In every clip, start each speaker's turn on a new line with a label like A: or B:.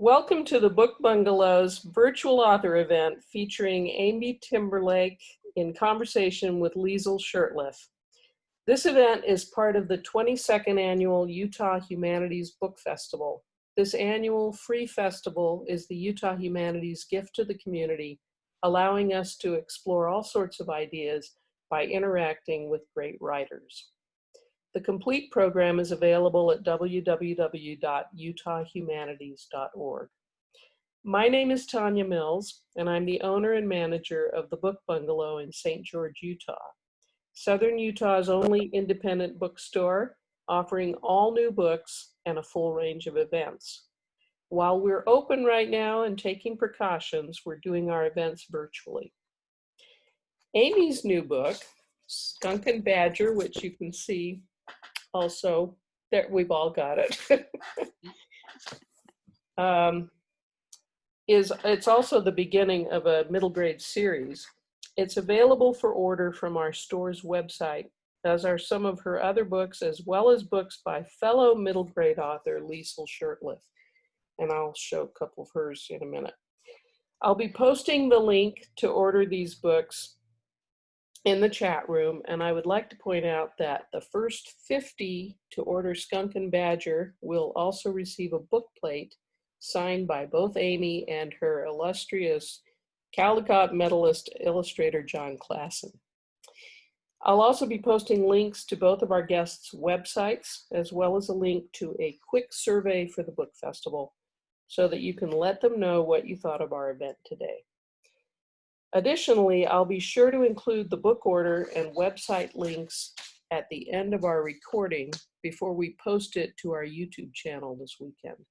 A: Welcome to the Book Bungalow's virtual author event featuring Amy Timberlake in conversation with Liesel Shurtleff. This event is part of the 22nd Annual Utah Humanities Book Festival. This annual free festival is the Utah Humanities gift to the community, allowing us to explore all sorts of ideas by interacting with great writers. The complete program is available at www.utahhumanities.org. My name is Tanya Mills, and I'm the owner and manager of the Book Bungalow in St. George, Utah, Southern Utah's only independent bookstore, offering all new books and a full range of events. While we're open right now and taking precautions, we're doing our events virtually. Amy's new book, Skunk and Badger, which you can see also, that we've all got it. It's also the beginning of a middle grade series. It's available for order from our store's website, as are some of her other books, as well as books by fellow middle grade author Liesel Shurtleff. And I'll show a couple of hers in a minute. I'll be posting the link to order these books in the chat room, and I would like to point out that the first 50 to order Skunk and Badger will also receive a book plate signed by both Amy and her illustrious Caldecott Medalist illustrator Jon Klassen. I'll also be posting links to both of our guests' websites, as well as a link to a quick survey for the book festival, so that you can let them know what you thought of our event today. Additionally, I'll be sure to include the book order and website links at the end of our recording before we post it to our YouTube channel this weekend.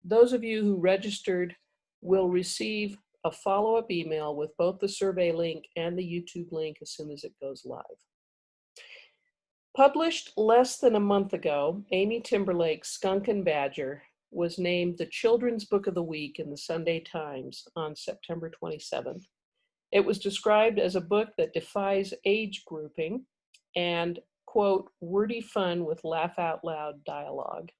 A: Those of you who registered will receive a follow-up email with both the survey link and the YouTube link as soon as it goes live. Published less than a month ago, Amy Timberlake's Skunk and Badger was named the Children's Book of the Week in the Sunday Times on September 27th. It was described as a book that defies age grouping and, quote, wordy fun with laugh out loud dialogue,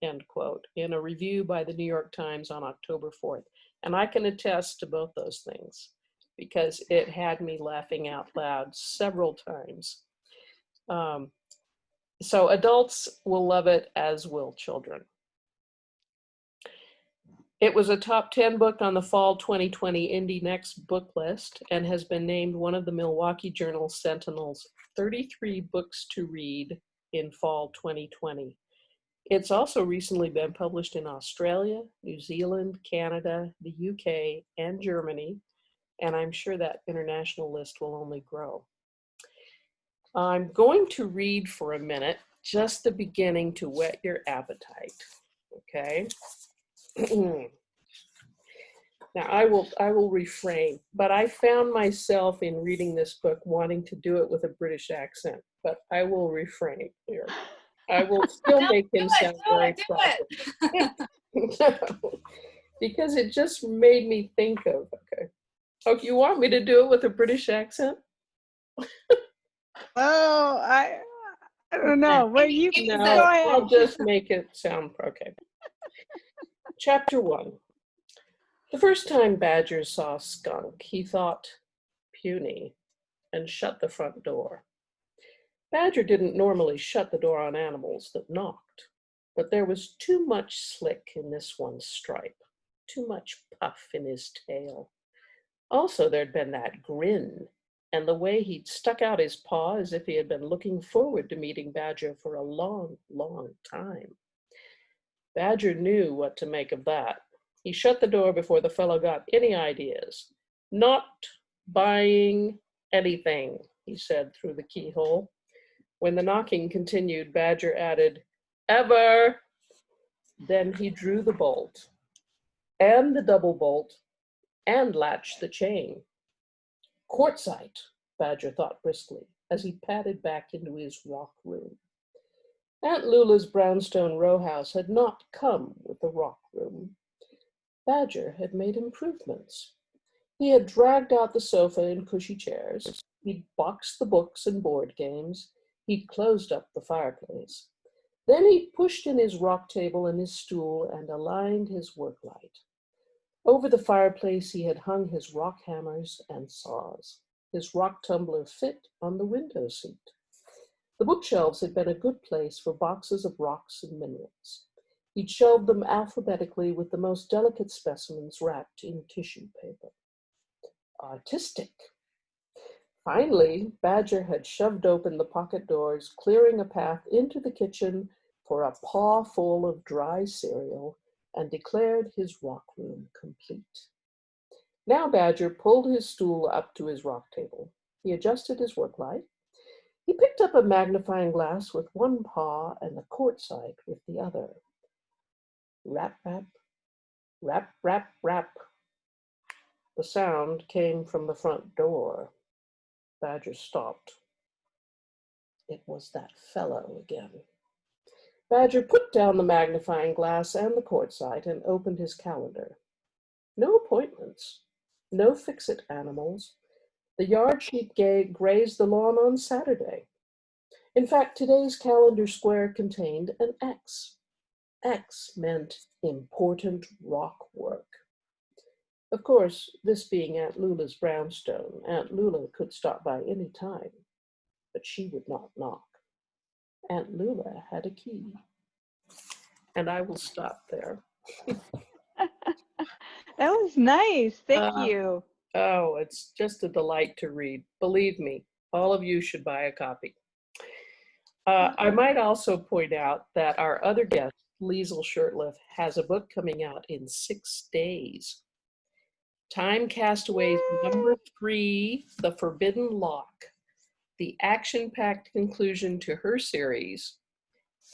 A: end quote, in a review by the New York Times on October 4th. And I can attest to both those things because it had me laughing out loud several times. So adults will love it, as will children. It was a top 10 book on the fall 2020 Indie Next book list and has been named one of the Milwaukee Journal Sentinel's 33 books to read in fall 2020. It's also recently been published in Australia, New Zealand, Canada, the UK, and Germany, and I'm sure that international list will only grow. I'm going to read for a minute, just the beginning to whet your appetite, okay? Now I will refrain, but I found myself in reading this book wanting to do it with a British accent, but I will refrain here. I will still make him sound very proper. Because it just made me think of, oh, you want me to do it with a British accent?
B: Oh, I don't know. Well, you
A: no,
B: go ahead.
A: I'll just make it sound okay. Chapter 1. The first time Badger saw Skunk, he thought puny and shut the front door. Badger didn't normally shut the door on animals that knocked, but there was too much slick in this one's stripe, too much puff in his tail. Also, there'd been that grin and the way he'd stuck out his paw as if he had been looking forward to meeting Badger for a long, long time. Badger knew what to make of that. He shut the door before the fellow got any ideas. Not buying anything, he said through the keyhole. When the knocking continued, Badger added, ever. Then he drew the bolt, and the double bolt, and latched the chain. Quartzite, Badger thought briskly, as he padded back into his rock room. Aunt Lula's brownstone row house had not come with the rock room. Badger had made improvements. He had dragged out the sofa and cushy chairs. He'd boxed the books and board games. He'd closed up the fireplace. Then he pushed in his rock table and his stool and aligned his work light. Over the fireplace he had hung his rock hammers and saws. His rock tumbler fit on the window seat. The bookshelves had been a good place for boxes of rocks and minerals. He'd shelved them alphabetically with the most delicate specimens wrapped in tissue paper. Artistic. Finally, Badger had shoved open the pocket doors, clearing a path into the kitchen for a paw full of dry cereal, and declared his rock room complete. Now Badger pulled his stool up to his rock table. He adjusted his work light. He picked up a magnifying glass with one paw and the quartzite with the other. Rap, rap, rap, rap, rap. The sound came from the front door. Badger stopped. It was that fellow again. Badger put down the magnifying glass and the quartzite and opened his calendar. No appointments, no fix-it animals. The yard sheep grazed the lawn on Saturday. In fact, today's calendar square contained an X. X meant important rock work. Of course, this being Aunt Lula's brownstone, Aunt Lula could stop by any time, but she would not knock. Aunt Lula had a key. And I will stop there.
B: That was nice. Thank you.
A: Oh, it's just a delight to read. Believe me, all of you should buy a copy. I might also point out that our other guest, Liesel Shurtleff, has a book coming out in 6 days. Time Castaways #3, The Forbidden Lock, the action-packed conclusion to her series.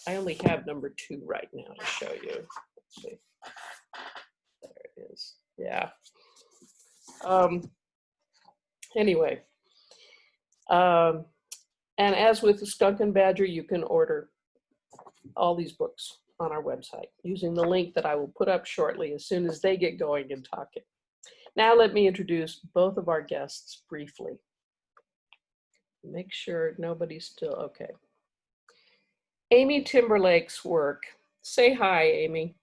A: I only have #2 right now to show you. Let's see. There it is. Yeah. Anyway. And as with the Skunk and Badger, you can order all these books on our website using the link that I will put up shortly as soon as they get going and talking. Now let me introduce both of our guests briefly. Make sure nobody's still okay. Amy Timberlake's work. Say hi, Amy.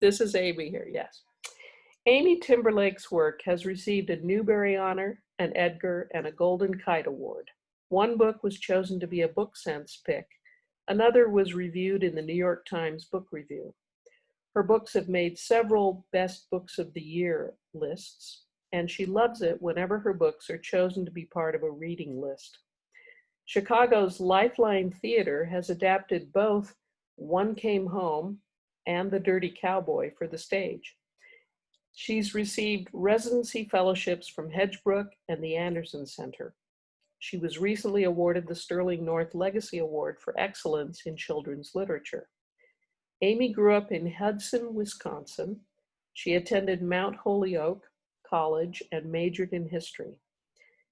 A: This is Amy here, yes. Amy Timberlake's work has received a Newbery Honor, an Edgar, and a Golden Kite Award. One book was chosen to be a Book Sense pick. Another was reviewed in the New York Times Book Review. Her books have made several Best Books of the Year lists, and she loves it whenever her books are chosen to be part of a reading list. Chicago's Lifeline Theater has adapted both One Came Home and The Dirty Cowboy for the stage. She's received residency fellowships from Hedgebrook and the Anderson Center. She was recently awarded the Sterling North Legacy Award for Excellence in Children's Literature. Amy grew up in Hudson, Wisconsin. She attended Mount Holyoke College and majored in history.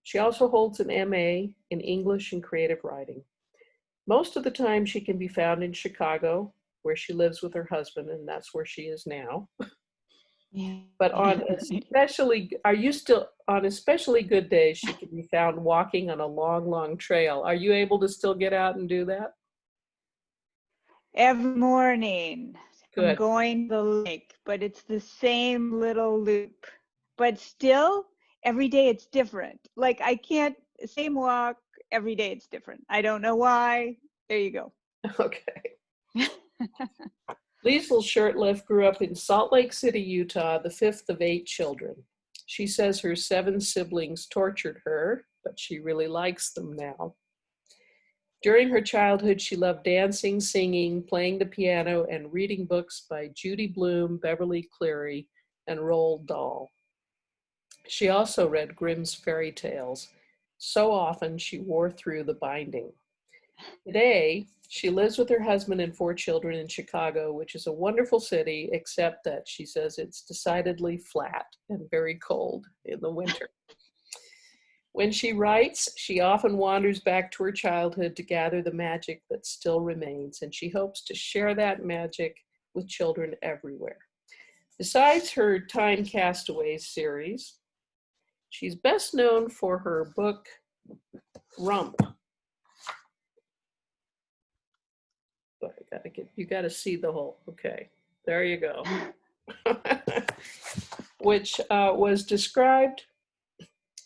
A: She also holds an MA in English and creative writing. Most of the time she can be found in Chicago, where she lives with her husband, and that's where she is now. But on especially good days, she can be found walking on a long, long trail. Are you able to still get out and do that?
B: Every morning.
A: Good.
B: I'm going to the lake, but it's the same little loop. But still, every day it's different. Like same walk, every day it's different. I don't know why. There you go.
A: Okay. Liesel Shurtleff grew up in Salt Lake City, Utah, the 5th of 8 children. She says her 7 siblings tortured her, but she really likes them now. During her childhood, she loved dancing, singing, playing the piano, and reading books by Judy Blume, Beverly Cleary, and Roald Dahl. She also read Grimm's fairy tales. So often she wore through the binding. Today, she lives with her husband and 4 children in Chicago, which is a wonderful city, except that she says it's decidedly flat and very cold in the winter. When she writes, she often wanders back to her childhood to gather the magic that still remains, and she hopes to share that magic with children everywhere. Besides her Time Castaways series, she's best known for her book, Rump. You gotta see the whole, okay, there you go. Which was described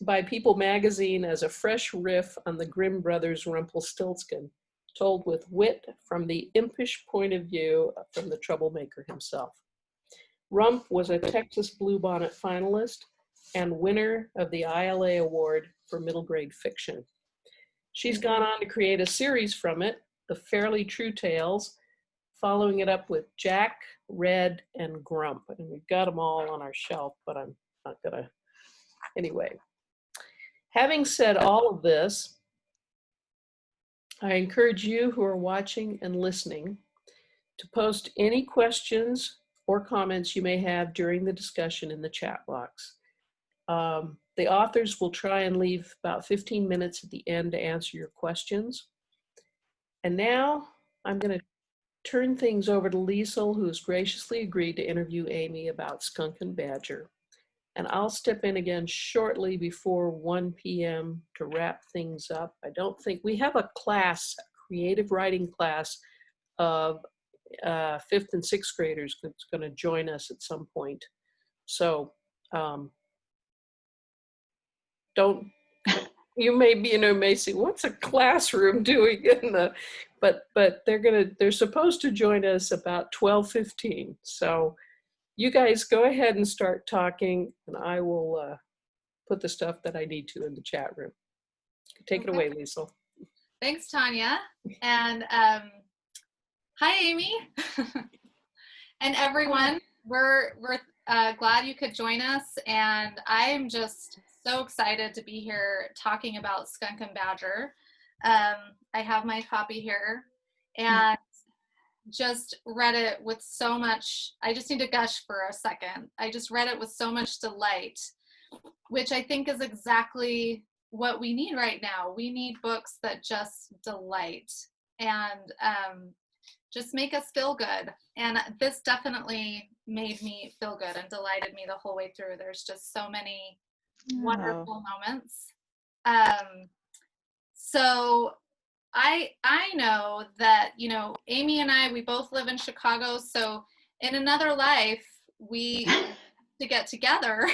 A: by People magazine as a fresh riff on the Grimm brothers' Rumpelstiltskin, told with wit from the impish point of view from the troublemaker himself. Rump was a Texas Bluebonnet finalist and winner of the ILA Award for middle grade fiction. She's gone on to create a series from it, The Fairly True Tales, following it up with Jack, Red, and Grump. And we've got them all on our shelf, but I'm not gonna, anyway. Having said all of this, I encourage you who are watching and listening to post any questions or comments you may have during the discussion in the chat box. The authors will try and leave about 15 minutes at the end to answer your questions. And now I'm going to turn things over to Liesl, who has graciously agreed to interview Amy about Skunk and Badger. And I'll step in again shortly before 1 p.m. to wrap things up. I don't think we have a class, a creative writing class of 5th and 6th graders that's going to join us at some point. So you may say, what's a classroom doing in the, but they're supposed to join us about 12:15. So you guys go ahead and start talking, and I will put the stuff that I need to in the chat room. Take it away, Liesl.
C: Thanks, Tanya. And hi, Amy. And everyone. We're glad you could join us. And I am just so excited to be here talking about Skunk and Badger. I have my copy here. And just read it with so much, I just need to gush for a second. I just read it with so much delight, which I think is exactly what we need right now. We need books that just delight and just make us feel good. And this definitely made me feel good and delighted me the whole way through. There's just so many wonderful moments. So I know that, Amy and I, we both live in Chicago. So in another life, we to get together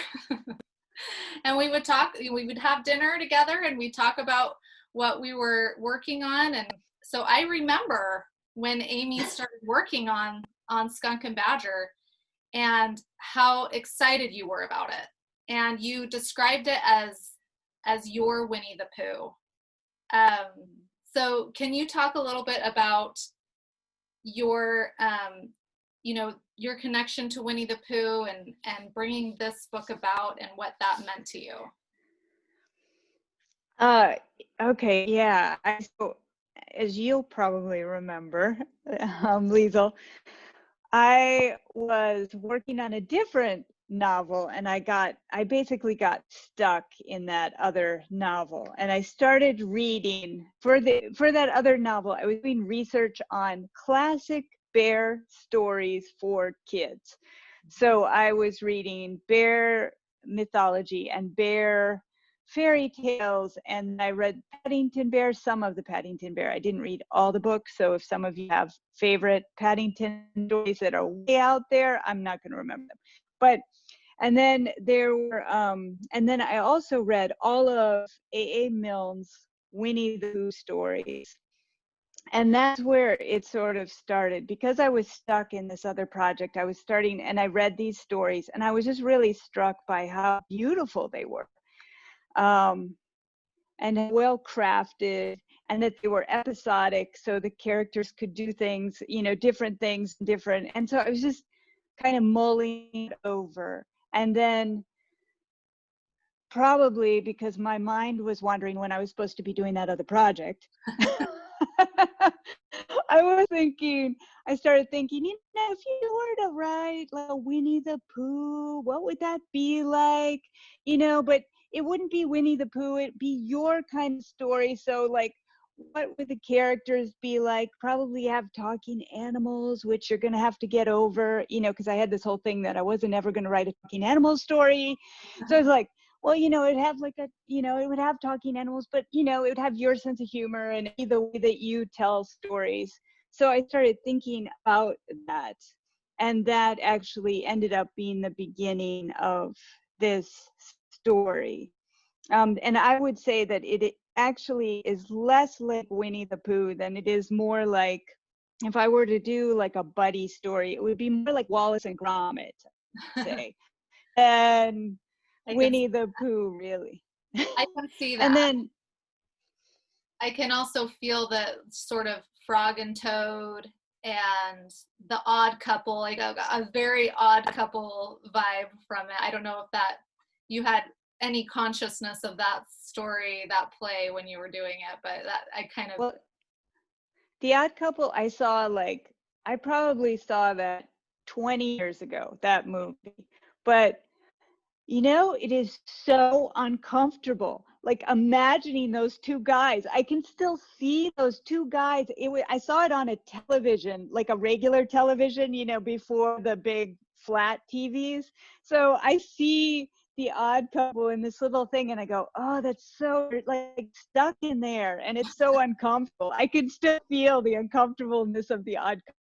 C: and we would talk, we would have dinner together and we'd talk about what we were working on. And so I remember when Amy started working on Skunk and Badger and how excited you were about it. And you described it as your Winnie the Pooh. So can you talk a little bit about your, your connection to Winnie the Pooh and bringing this book about and what that meant to you?
B: Okay, yeah. So, as you'll probably remember, Liesl, I was working on a different novel and I basically got stuck in that other novel, and I started reading for that other novel. I was doing research on classic bear stories for kids. So I was reading bear mythology and bear fairy tales, and I read Paddington Bear, some of the Paddington Bear. I didn't read all the books, so if some of you have favorite Paddington stories that are way out there, I'm not going to remember them. But and then there were and then I also read all of A.A. Milne's Winnie the Pooh stories. And that's where it sort of started, because I was stuck in this other project. I was starting, and I read these stories, and I was just really struck by how beautiful they were, and well crafted, and that they were episodic, so the characters could do things, different things, different. And so I was just kind of mulling it over. And then probably because my mind was wandering when I was supposed to be doing that other project, I started thinking, if you were to write like a Winnie the Pooh, what would that be like? But it wouldn't be Winnie the Pooh, it'd be your kind of story. So like, what would the characters be like? Probably have talking animals, which you're going to have to get over, because I had this whole thing that I wasn't ever going to write a talking animal story. So I was like, well, it'd have like it would have talking animals, but, it would have your sense of humor and the way that you tell stories. So I started thinking about that, and that actually ended up being the beginning of this story. And I would say that it actually is less like Winnie the Pooh than it is more like, if I were to do like a buddy story, it would be more like Wallace and Gromit, say, and Winnie the Pooh, really.
C: I can see that.
B: And then
C: I can also feel the sort of Frog and Toad and the Odd Couple, like a very Odd Couple vibe from it. I don't know if that you had any consciousness of that story, that play when you were doing it, but that I kind of.
B: Well, The Odd Couple, I probably saw that 20 years ago, that movie. But it is so uncomfortable. Like imagining those two guys. I can still see those two guys. I saw it on a television, like a regular television, before the big flat TVs. So I see The Odd Couple in this little thing and I go, oh, that's so like stuck in there. And it's so uncomfortable. I can still feel the uncomfortableness of The Odd Couple.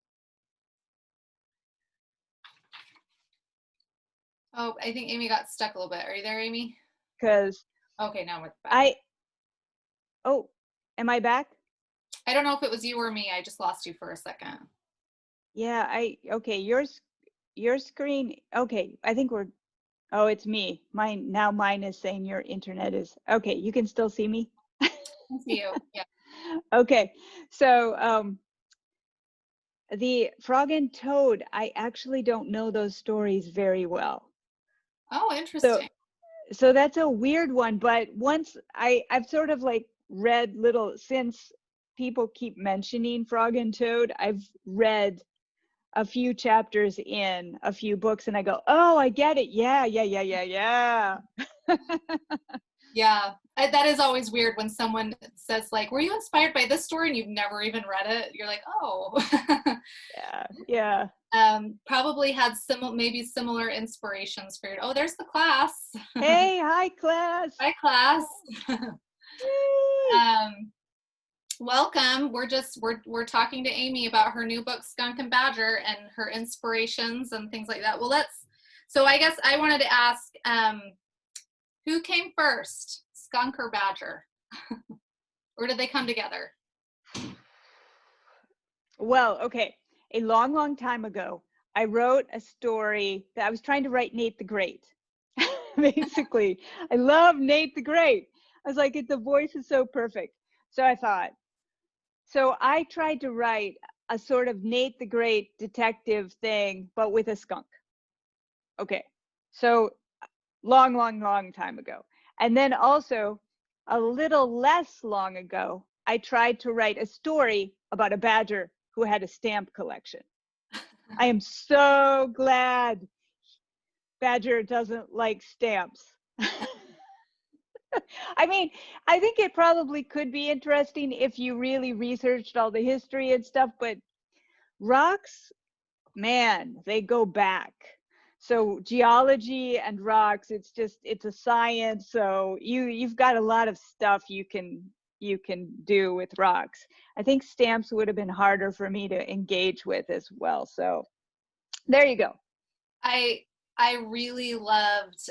C: Oh, I think Amy got stuck a little bit. Are you there, Amy?
B: Because
C: okay, now we're back.
B: Am I back?
C: I don't know if it was you or me. I just lost you for a second.
B: Yeah, okay, your screen, okay, I think it's me. Mine is saying your internet is, okay, you can still see me?
C: I see you, yeah.
B: Okay, so the Frog and Toad, I actually don't know those stories very well.
C: Oh, interesting.
B: So that's a weird one, but once I've sort of like read since people keep mentioning Frog and Toad, I've read a few chapters in a few books and I go, oh, I get it. Yeah.
C: Yeah, that is always weird when someone says like, were you inspired by this story and you've never even read it? You're like, oh.
B: Yeah.
C: Probably had maybe similar inspirations for oh, there's the class.
B: Hey, hi class.
C: Hi class. Welcome. We're talking to Amy about her new book, Skunk and Badger, and her inspirations and things like that. Well, so I guess I wanted to ask, who came first, Skunk or Badger? Or did they come together?
B: Well, okay. A long, long time ago, I wrote a story that I was trying to write Nate the Great. Basically, I love Nate the Great. I was like, the voice is so perfect. So I tried to write a sort of Nate the Great detective thing, but with a skunk. Okay. So long, long, long time ago. And then also a little less long ago, I tried to write a story about a badger who had a stamp collection. I am so glad Badger doesn't like stamps. I mean, I think it probably could be interesting if you really researched all the history and stuff, but rocks, man, they go back. So geology and rocks, it's a science. So you've got a lot of stuff you can do with rocks. I think stamps would have been harder for me to engage with as well. So there you go.
C: I really loved,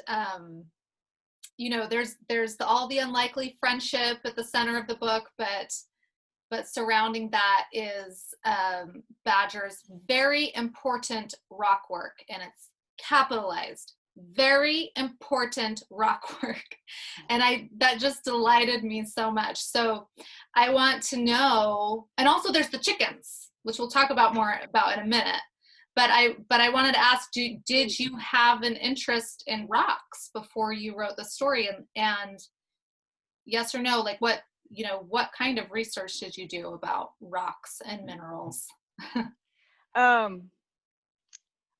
C: there's all the unlikely friendship at the center of the book, but surrounding that is Badger's very important rock work, and it's capitalized, very important rock work. And that just delighted me so much. So I want to know, and also there's the chickens, which we'll talk about more about in a minute. But I wanted to ask, did you have an interest in rocks before you wrote the story? And yes or no, like what kind of research did you do about rocks and minerals?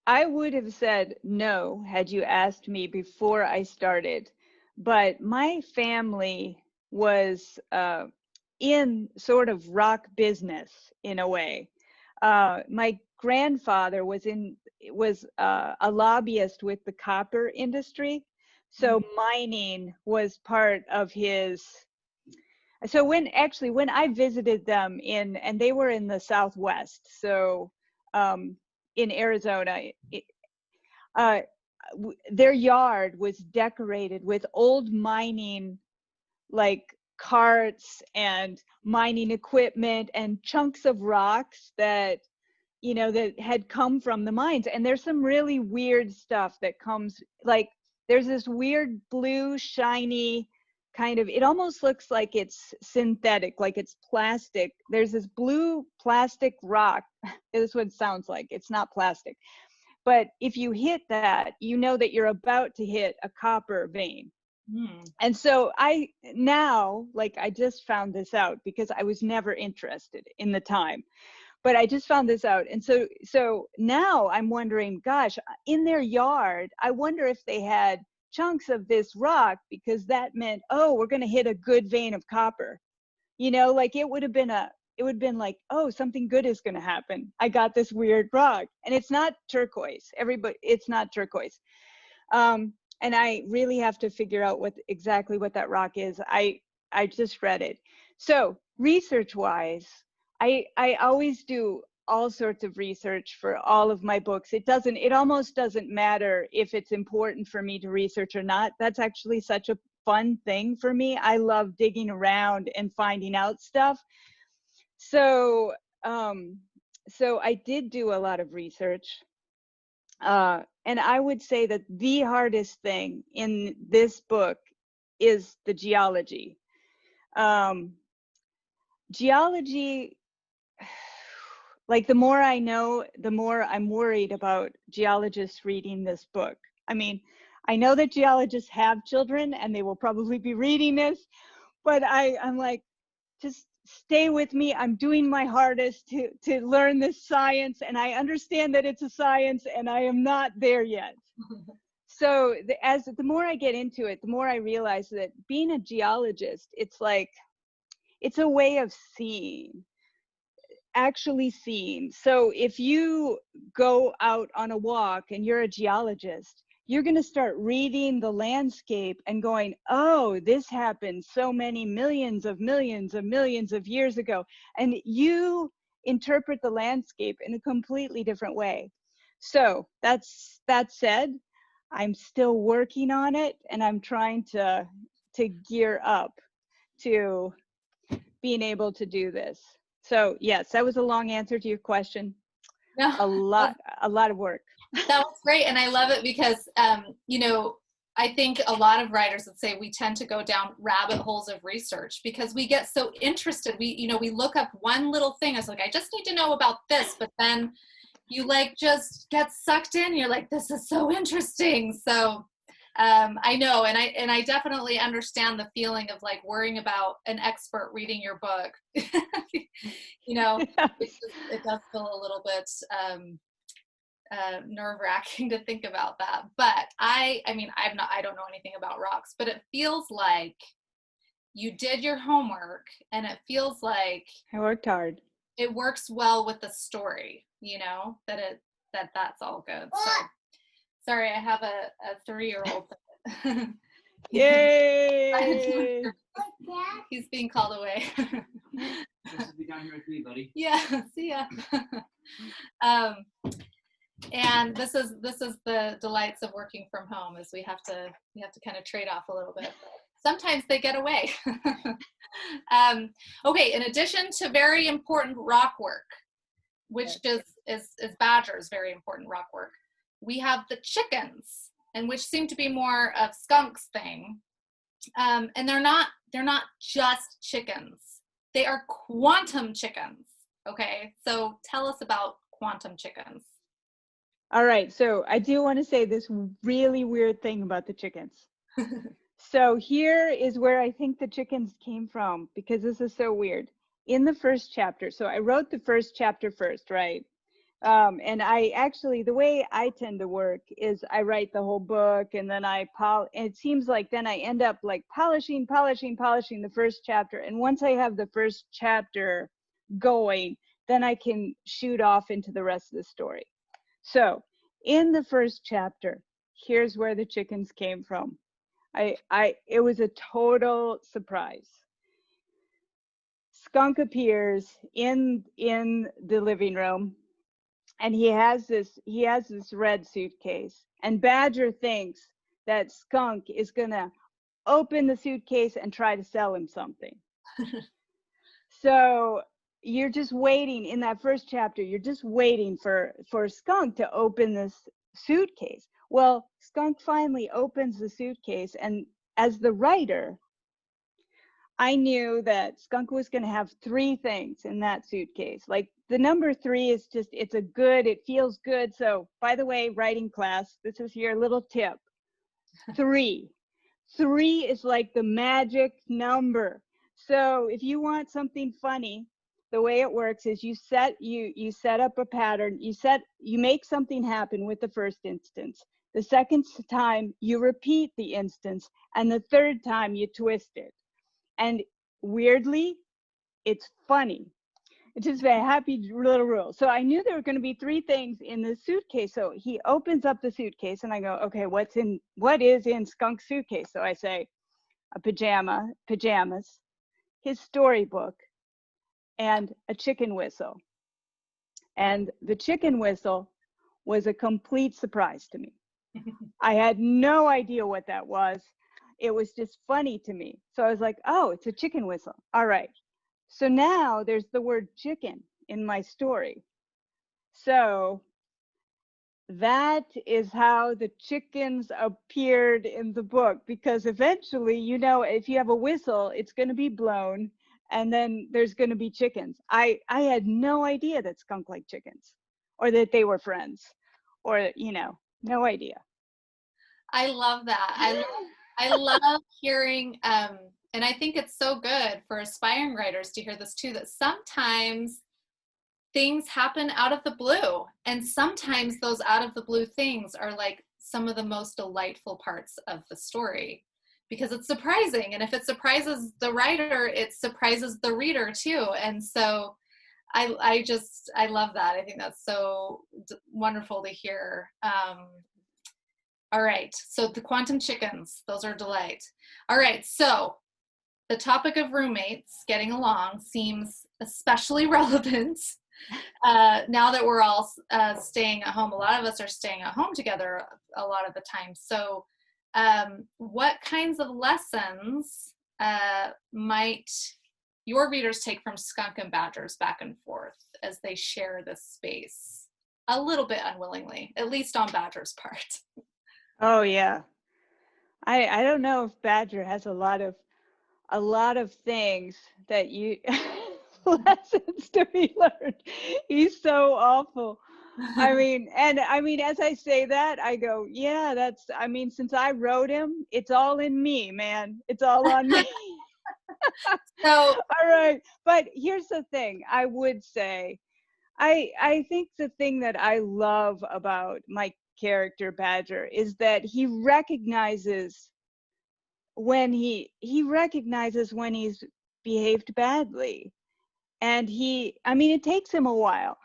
B: I would have said no had you asked me before I started, but my family was in sort of rock business in a way. My grandfather was a lobbyist with the copper industry, so mining was part of his So when I visited them and they were in the Southwest, so in Arizona, their yard was decorated with old mining, like carts and mining equipment and chunks of rocks that, you know, that had come from the mines. And there's some really weird stuff that comes, like there's this weird blue shiny kind of, it almost looks like it's synthetic, like it's plastic. There's this blue plastic rock. This is what it sounds like. It's not plastic. But if you hit that, you know that you're about to hit a copper vein. And so I just found this out because I was never interested in the time, but I just found this out. And so now I'm wondering, gosh, in their yard, I wonder if they had chunks of this rock, because that meant, oh, we're going to hit a good vein of copper. You know, like it would have been like, oh, something good is going to happen. I got this weird rock, and it's not turquoise. It's not turquoise. And I really have to figure out exactly what that rock is. I just read it. So research wise, I always do all sorts of research for all of my books. It almost doesn't matter if it's important for me to research or not. That's actually such a fun thing for me. I love digging around and finding out stuff. So I did do a lot of research. And I would say that the hardest thing in this book is the geology. Geology, like the more I know, the more I'm worried about geologists reading this book. I mean, I know that geologists have children and they will probably be reading this, but I'm like, just stay with me. I'm doing my hardest to learn this science, and I understand that it's a science and I am not there yet. So the more I get into it, the more I realize that being a geologist, it's like, it's a way of actually seeing. So if you go out on a walk and you're a geologist, you're going to start reading the landscape and going, oh, this happened so many millions of years ago. And you interpret the landscape in a completely different way. So that said, I'm still working on it, and I'm trying to gear up to being able to do this. So yes, that was a long answer to your question.
C: No,
B: a lot of work.
C: That was great. And I love it because, you know, I think a lot of writers would say we tend to go down rabbit holes of research because we get so interested. We look up one little thing. I was like, I just need to know about this. But then you like just get sucked in. You're like, this is so interesting. So I know. And I definitely understand the feeling of like worrying about an expert reading your book. You know, it does feel a little bit nerve-wracking to think about that. But I don't know anything about rocks, but it feels like you did your homework, and it feels like
B: I worked hard. It
C: works well with the story, you know, that's all good. So sorry, I have a 3-year-old.
B: Yay!
C: He's being called away.
D: Be down here with me, buddy.
C: Yeah, see ya. And this is the delights of working from home, is we have to kind of trade off a little bit. Sometimes they get away. Okay, in addition to very important rock work, which is Badger's very important rock work, we have the chickens, and which seem to be more of Skunk's thing. And they're not just chickens. They are quantum chickens. Okay, so tell us about quantum chickens.
B: All right, so I do want to say this really weird thing about the chickens. So here is where I think the chickens came from, because this is so weird. In the first chapter, so I wrote the first chapter first, right? And I actually, the way I tend to work is I write the whole book, and then and it seems like then I end up like polishing the first chapter. And once I have the first chapter going, then I can shoot off into the rest of the story. So in the first chapter, here's where the chickens came from. It was a total surprise. Skunk appears in the living room, and he has this red suitcase, and Badger thinks that Skunk is gonna open the suitcase and try to sell him something. So you're just waiting in that first chapter, you're just waiting for Skunk to open this suitcase. Well, Skunk finally opens the suitcase, and as the writer, I knew that Skunk was going to have 3 things in that suitcase. Like the number 3 is just, it feels good. So by the way, writing class, this is your little tip. 3 is like the magic number. So if you want something funny, the way it works is you set up a pattern, you make something happen with the first instance. The second time you repeat the instance, and the third time you twist it. And weirdly, it's funny. It's just a happy little rule. So I knew there were going to be 3 things in the suitcase. So he opens up the suitcase, and I go, okay, what is in Skunk's suitcase? So I say, a pajamas, his storybook, and a chicken whistle. And the chicken whistle was a complete surprise to me. I had no idea what that was. It was just funny to me. So I was like, oh, it's a chicken whistle. All right. So now there's the word chicken in my story. So that is how the chickens appeared in the book, because eventually, if you have a whistle, it's going to be blown, and then there's going to be chickens. I had no idea that Skunk liked chickens, or that they were friends, or, no idea.
C: I love that. I love hearing, and I think it's so good for aspiring writers to hear this too, that sometimes things happen out of the blue, and sometimes those out of the blue things are like some of the most delightful parts of the story, because it's surprising, and if it surprises the writer, it surprises the reader too. And so I love that. I think that's so wonderful to hear. All right, so the quantum chickens, those are a delight. All right, so the topic of roommates getting along seems especially relevant now that we're all staying at home. A lot of us are staying at home together a lot of the time. So what kinds of lessons might your readers take from Skunk and Badger's back and forth as they share this space? A little bit unwillingly, at least on Badger's part.
B: Oh yeah. I don't know if Badger has a lot of things that you lessons to be learned. He's so awful. I mean, as I say that, I go, yeah, since I wrote him, it's all in me, man. It's all on me.
C: So,
B: all right. But here's the thing. I would say, I think the thing that I love about my character Badger is that he recognizes when he's behaved badly. And it takes him a while.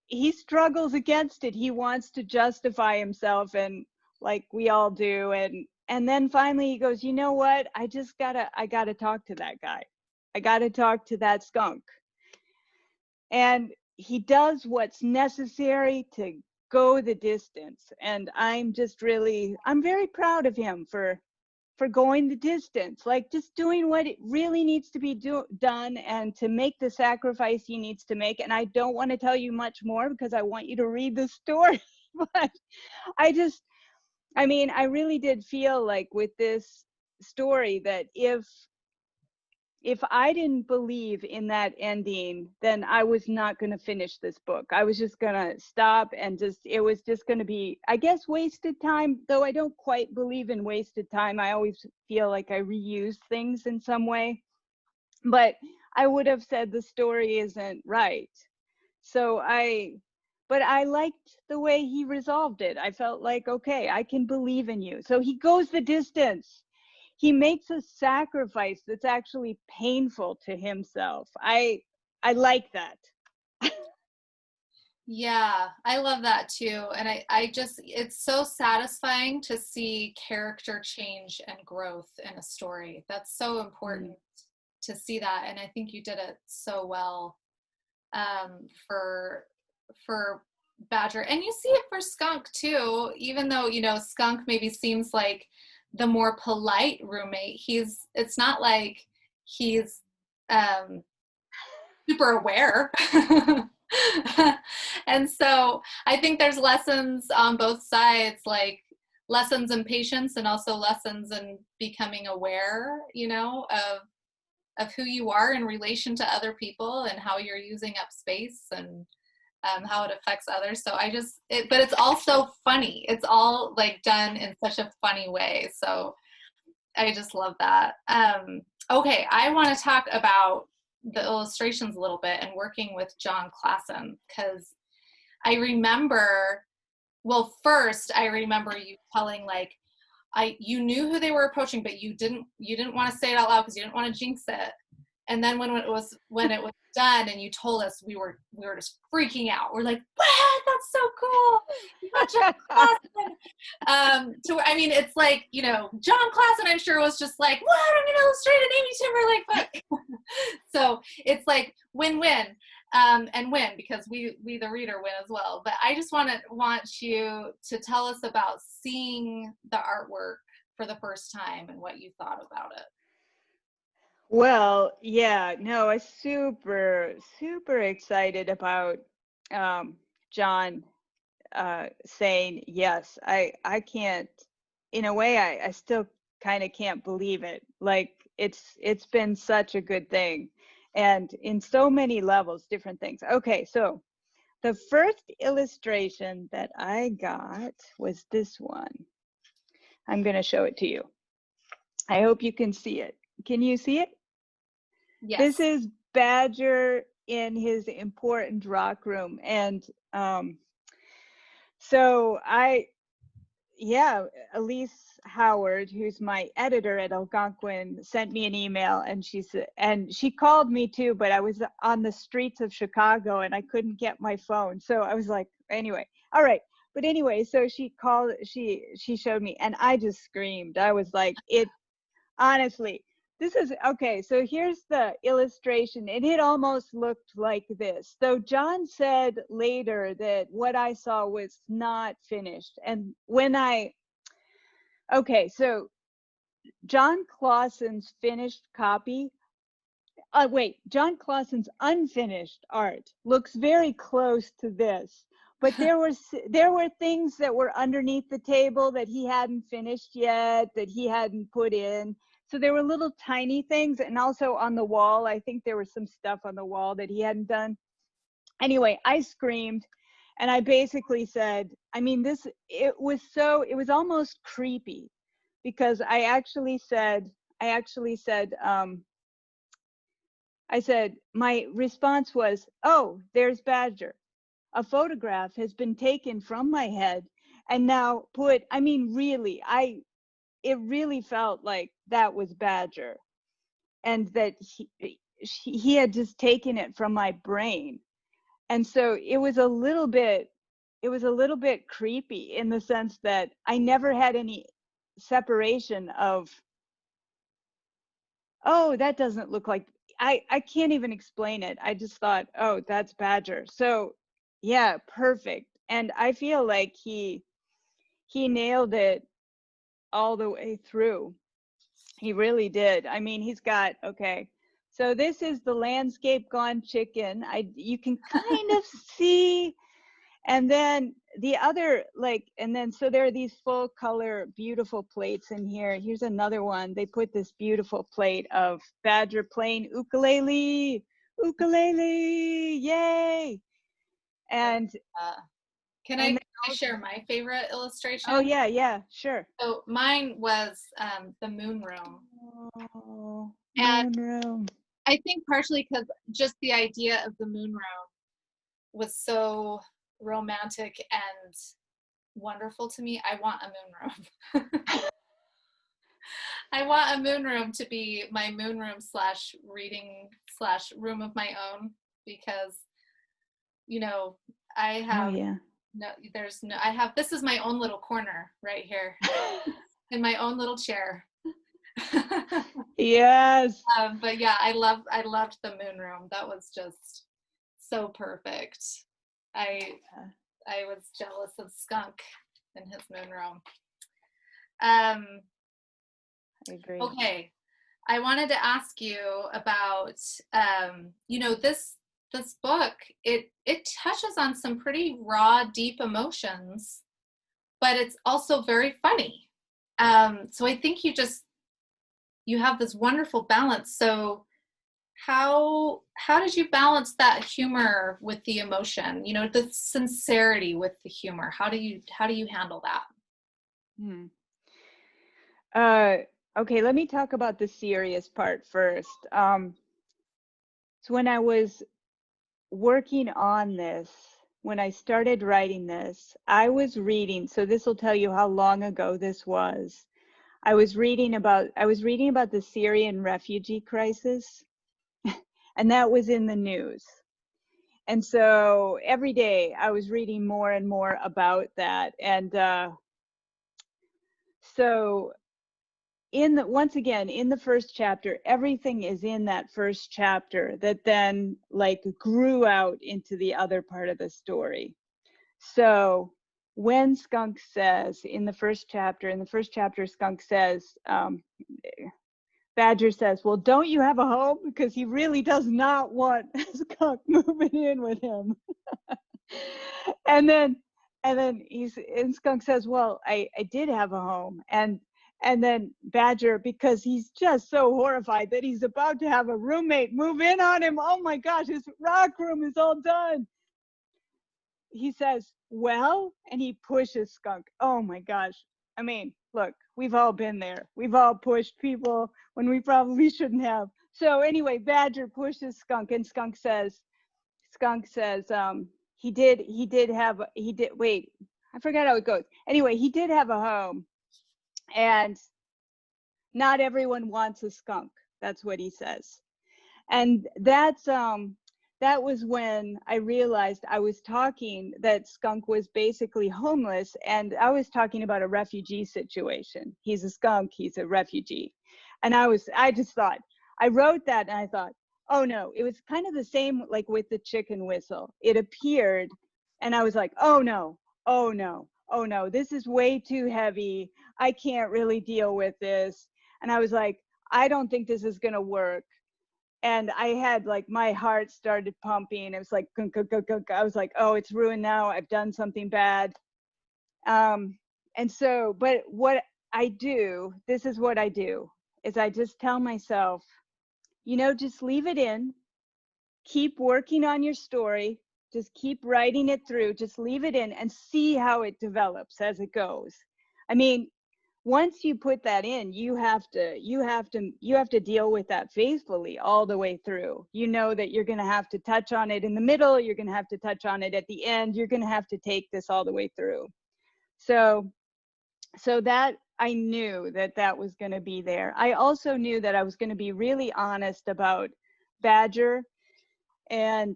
B: He struggles against it. He wants to justify himself, and like we all do. And then finally he goes, you know what? I gotta talk to that guy. I gotta talk to that skunk. And he does what's necessary to go the distance. And I'm very proud of him for going the distance, like just doing what it really needs to be done, and to make the sacrifice he needs to make. And I don't want to tell you much more because I want you to read the story. But I really did feel like with this story that if I didn't believe in that ending, then I was not going to finish this book. I was just going to stop, and it was just going to be, I guess, wasted time, though I don't quite believe in wasted time. I always feel like I reuse things in some way. But I would have said the story isn't right. But I liked the way he resolved it. I felt like, okay, I can believe in you. So he goes the distance. He makes a sacrifice that's actually painful to himself. I like that.
C: Yeah, I love that too. And it's so satisfying to see character change and growth in a story. That's so important to see that, and I think you did it so well for Badger, and you see it for Skunk too. Even though Skunk maybe seems like the more polite roommate, it's not like he's super aware. And so I think there's lessons on both sides, like lessons in patience and also lessons in becoming aware, of who you are in relation to other people and how you're using up space and how it affects others. So but it's also funny. It's all like done in such a funny way. So I just love that. Okay, I want to talk about the illustrations a little bit and working with Jon Klassen, because I remember, first I remember you telling you knew who they were approaching, but you didn't want to say it out loud because you didn't want to jinx it. And then when it was done and you told us, we were just freaking out. We're like, what? That's so cool. You got Jon Klassen. So I mean, it's like, Jon Klassen, I'm sure, was just like, what? I'm gonna illustrate an Amy Timberlake book. So it's like win-win. And win, because we the reader win as well. But I just want you to tell us about seeing the artwork for the first time and what you thought about it.
B: Well, yeah, no, I'm super, super excited about Jon saying yes. I can't, in a way, I still kind of can't believe it. Like it's been such a good thing, and in so many levels, different things. Okay, so the first illustration that I got was this one. I'm going to show it to you. I hope you can see it. Can you see it?
C: Yes.
B: This is Badger in his important rock room. And so Elise Howard, who's my editor at Algonquin, sent me an email, and she called me too, but I was on the streets of Chicago and I couldn't get my phone. So I was like, anyway, all right. But anyway, so she showed me, and I just screamed. I was like, honestly, this is, okay, so here's the illustration, and it almost looked like this. So Jon said later that what I saw was not finished. And so Jon Klassen's finished copy, Jon Klassen's unfinished art looks very close to this. But there were things that were underneath the table that he hadn't finished yet, that he hadn't put in. So there were little tiny things, and also on the wall, I think there was some stuff on the wall that he hadn't done. Anyway, I screamed, and I basically said, I mean, it was almost creepy, because I said, my response was, oh, there's Badger. A photograph has been taken from my head and now put, I mean, really, it really felt like that was Badger, and that he had just taken it from my brain. And so it was a little bit creepy, in the sense that I never had any separation of, oh, that doesn't look like, I can't even explain it. I just thought, oh, that's Badger. So yeah, perfect. And I feel like he nailed it all the way through. He really did. I mean, he's got, okay, so this is the landscape gone chicken. You can kind of see, and then the other, so there are these full color beautiful plates in here. Here's another one. They put this beautiful plate of Badger playing ukulele, yay. And
C: can I share my favorite illustration?
B: Oh yeah, sure.
C: So mine was the moon room.
B: Oh,
C: and
B: moon room.
C: I think partially because just the idea of the moon room was so romantic and wonderful to me. I want a moon room. I want a moon room to be my moon room / reading / room of my own, because I have this is my own little corner right here in my own little chair.
B: Yes.
C: But yeah, I loved the moon room. That was just so perfect. I was jealous of Skunk in his moon room.
B: I agree.
C: Okay, I wanted to ask you about this book. It touches on some pretty raw, deep emotions, but it's also very funny. So I think you have this wonderful balance. So how did you balance that humor with the emotion? The sincerity with the humor. How do you handle that?
B: Okay, let me talk about the serious part first. So when I was working on this, when I started writing this, I was reading, so this will tell you how long ago this was. I was reading about the Syrian refugee crisis, and that was in the news. And so every day I was reading more and more about that. And so once again, in the first chapter, everything is in that first chapter that then like grew out into the other part of the story. So when Skunk says in the first chapter, Skunk says, Badger says, well, don't you have a home? Because he really does not want Skunk moving in with him. and then Skunk says, well, I did have a home. And then Badger, because he's just so horrified that he's about to have a roommate move in on him. Oh my gosh, his rock room is all done. He says, well, and he pushes Skunk. Oh my gosh. I mean, look, we've all been there. We've all pushed people when we probably shouldn't have. So anyway, Badger pushes Skunk, and Skunk says, wait, I forgot how it goes. Anyway, he did have a home, and not everyone wants a skunk. That's what he says. And that was when I realized I was talking that Skunk was basically homeless, and I was talking about a refugee situation. He's a skunk, he's a refugee. And I just thought, I wrote that and I thought, oh no, it was kind of the same like with the chicken whistle. It appeared and I was like, oh no, this is way too heavy. I can't really deal with this. And I was like, I don't think this is gonna work. And I had like, my heart started pumping. It was like, gunk, gunk, gunk, gunk. I was like, oh, it's ruined now. I've done something bad. And so, but what I do, this is what I do, is I just tell myself, just leave it in, keep working on your story, just keep writing it through, just leave it in and see how it develops as it goes. I mean, once you put that in, you have to deal with that faithfully all the way through. You know that you're going to have to touch on it in the middle, you're going to have to touch on it at the end, you're going to have to take this all the way through. So that I knew that was going to be there. I also knew that I was going to be really honest about Badger and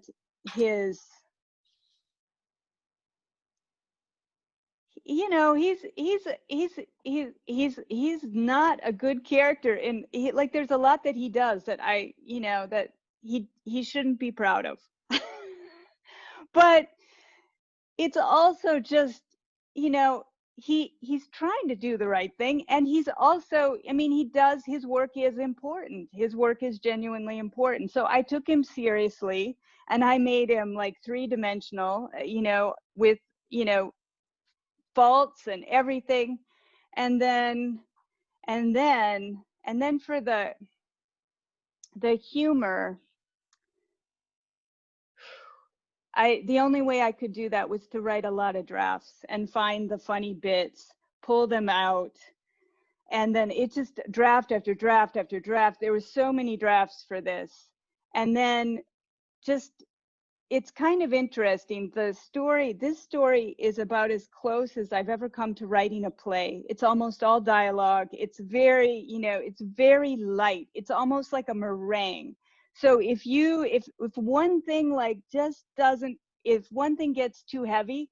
B: his, he's not a good character, and like there's a lot that he does that that he shouldn't be proud of. But it's also just, he's trying to do the right thing, and he's also, his work is important. His work is genuinely important. So I took him seriously, and I made him like three-dimensional, with, faults and everything. And then for the humor, the only way I could do that was to write a lot of drafts and find the funny bits, pull them out. And then it just draft after draft after draft. There were so many drafts for this. And then just, it's kind of interesting. This story is about as close as I've ever come to writing a play. It's almost all dialogue. It's very, it's very light. It's almost like a meringue. So if one thing like just doesn't, if one thing gets too heavy,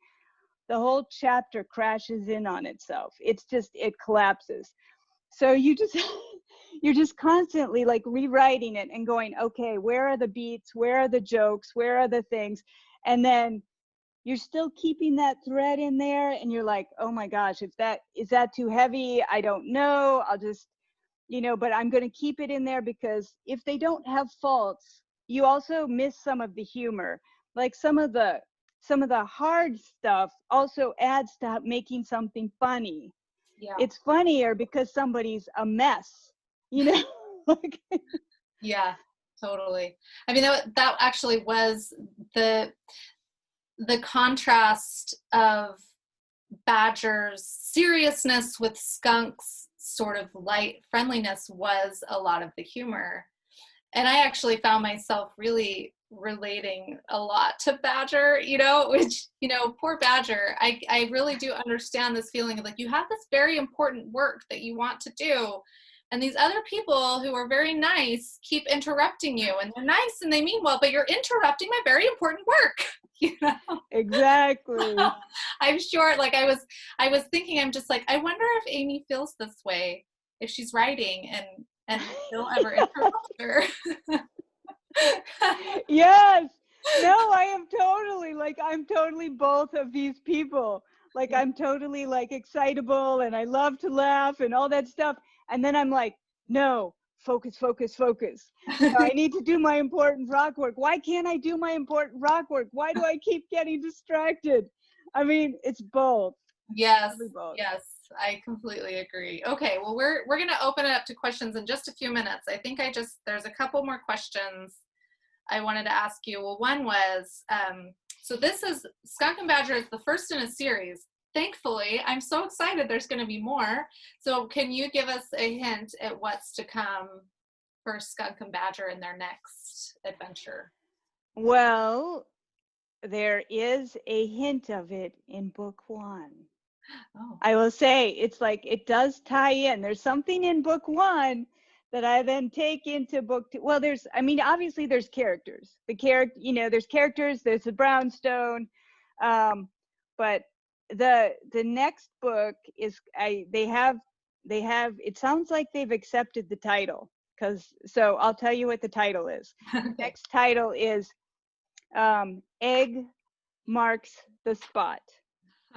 B: the whole chapter crashes in on itself. It's just, it collapses. So you just, you're just constantly like rewriting it and going, okay, where are the beats? Where are the jokes? Where are the things? And then you're still keeping that thread in there, and you're like, oh my gosh, is that too heavy? I don't know. I'll just, but I'm going to keep it in there, because if they don't have faults, you also miss some of the humor. Like some of the hard stuff also adds to making something funny.
C: Yeah.
B: It's funnier because somebody's a mess, like,
C: Yeah, totally. I mean, that actually was the contrast of Badger's seriousness with Skunk's sort of light friendliness was a lot of the humor. And I actually found myself really relating a lot to Badger, which, poor Badger. I really do understand this feeling of like, you have this very important work that you want to do, and these other people who are very nice keep interrupting you, and they're nice and they mean well, but you're interrupting my very important work.
B: Exactly.
C: I'm sure, like I was thinking, I'm just like, I wonder if Amy feels this way if she's writing and don't ever interrupt her.
B: Yes. No, I'm totally both of these people. Like, I'm totally like excitable, and I love to laugh and all that stuff. And then I'm like, no, focus. I need to do my important rock work. Why can't I do my important rock work? Why do I keep getting distracted? I mean, it's both.
C: Yes.
B: Both.
C: Yes. I completely agree. Okay. Well, we're going to open it up to questions in just a few minutes. I think there's a couple more questions I wanted to ask you. Well, one was, so this is Skunk and Badger is the first in a series. Thankfully, I'm so excited there's going to be more. So can you give us a hint at what's to come for Skunk and Badger in their next adventure?
B: Well, there is a hint of it in book 1.
C: Oh.
B: I will say, it's like, it does tie in. There's something in book 1 that I then take into book 2. Well, obviously there's characters. There's characters, there's the brownstone. But the next book is, it sounds like they've accepted the title, so I'll tell you what the title is.
C: Okay.
B: Next title is Egg Marks the Spot.